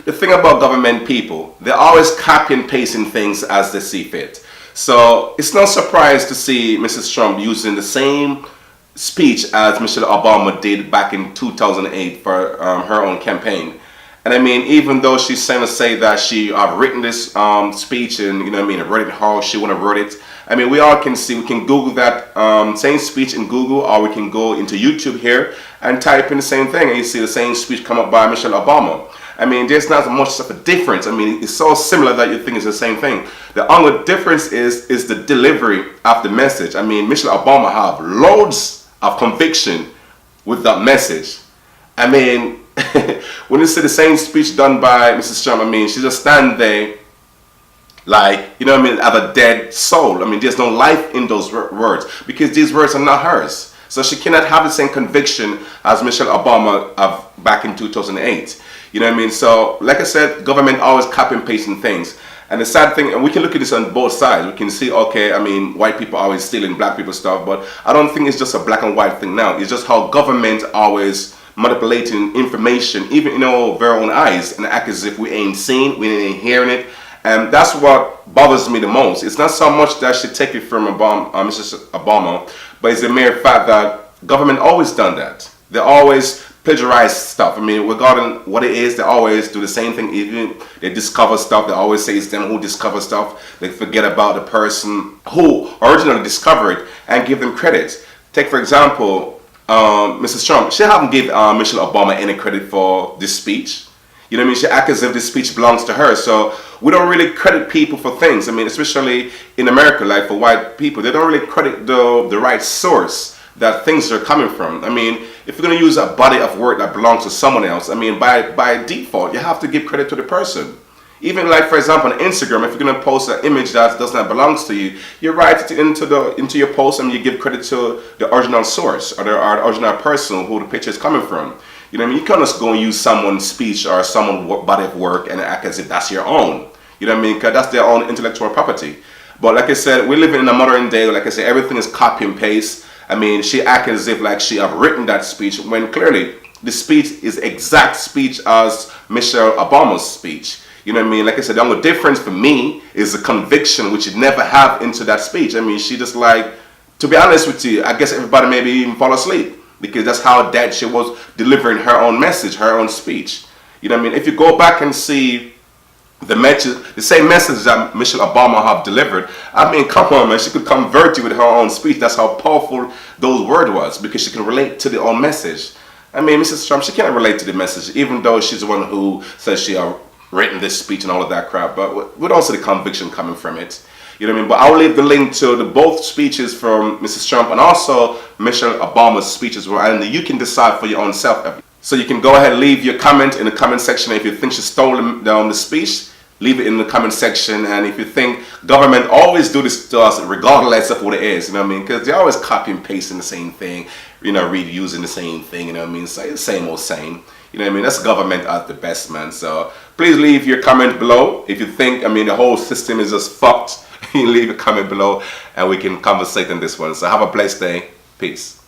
the thing about government people, they're always copy and pasting things as they see fit. So it's no surprise to see Mrs. Trump using the same speech as Michelle Obama did back in 2008 for her own campaign. And I mean, even though she's trying to say that she written this speech and, you know what I mean, wrote it how she want to write it. I mean, we all can see, we can Google that same speech in Google, or we can go into YouTube here and type in the same thing and you see the same speech come up by Michelle Obama. I mean, there's not much of a difference. I mean, it's so similar that you think it's the same thing. The only difference is the delivery of the message. I mean, Michelle Obama have loads of conviction with that message. I mean, when you see the same speech done by Mrs. Trump, I mean, she just stand there like, you know what I mean, as a dead soul. I mean, there's no life in those words because these words are not hers. So she cannot have the same conviction as Michelle Obama of back in 2008. You know what I mean? So, like I said, government always copy and pasting things. And the sad thing, and we can look at this on both sides. We can see, okay, I mean, white people always stealing black people stuff, but I don't think it's just a black and white thing now. It's just how government always manipulating information, even in our very own eyes, and act as if we ain't seen, we ain't hearing it. And that's what bothers me the most. It's not so much that she take it from Mrs. Obama, but it's the mere fact that government always done that. They always plagiarize stuff. I mean, regarding what it is, they always do the same thing. Even they discover stuff, they always say it's them who discover stuff. They forget about the person who originally discovered it and give them credit. Take, for example, Mrs. Trump. She haven't given Michelle Obama any credit for this speech. You know what I mean? She acts as if this speech belongs to her. So we don't really credit people for things. I mean, especially in America, like for white people, they don't really credit the right source that things are coming from. I mean, if you're going to use a body of work that belongs to someone else, I mean, by default, you have to give credit to the person. Even like, for example, on Instagram, if you're going to post an image that does not belong to you, you write it into your post and you give credit to the original source or the original person who the picture is coming from. You know what I mean? You can't just go and use someone's speech or someone's body of work and act as if that's your own. You know what I mean? Because that's their own intellectual property. But like I said, we're living in a modern day. Like I said, everything is copy and paste. I mean, she acted as if like she have written that speech when clearly the speech is exact speech as Michelle Obama's speech. You know what I mean? Like I said, the only difference for me is the conviction which you never have into that speech. I mean, she just like, to be honest with you, I guess everybody maybe even fall asleep because that's how dead she was delivering her own message, her own speech. You know what I mean? If you go back and see the same message that Michelle Obama have delivered, I mean, come on, man, she could convert you with her own speech. That's how powerful those words was, because she can relate to the own message. I mean, Mrs. Trump, she can't relate to the message, even though she's the one who says she written this speech and all of that crap, but we don't see the conviction coming from it. You know what I mean? But I'll leave the link to the both speeches from Mrs. Trump and also Michelle Obama's speech as well, and you can decide for your own self. So you can go ahead and leave your comment in the comment section. If you think she stole the speech, leave it in the comment section. And if you think government always do this to us regardless of what it is, you know what I mean? Because they always copy and pasting the same thing, you know, reusing the same thing, you know what I mean? So same old same. You know what I mean? That's government at the best, man. So please leave your comment below. If you think, I mean, the whole system is just fucked, you leave a comment below and we can conversate on this one. So have a blessed day. Peace.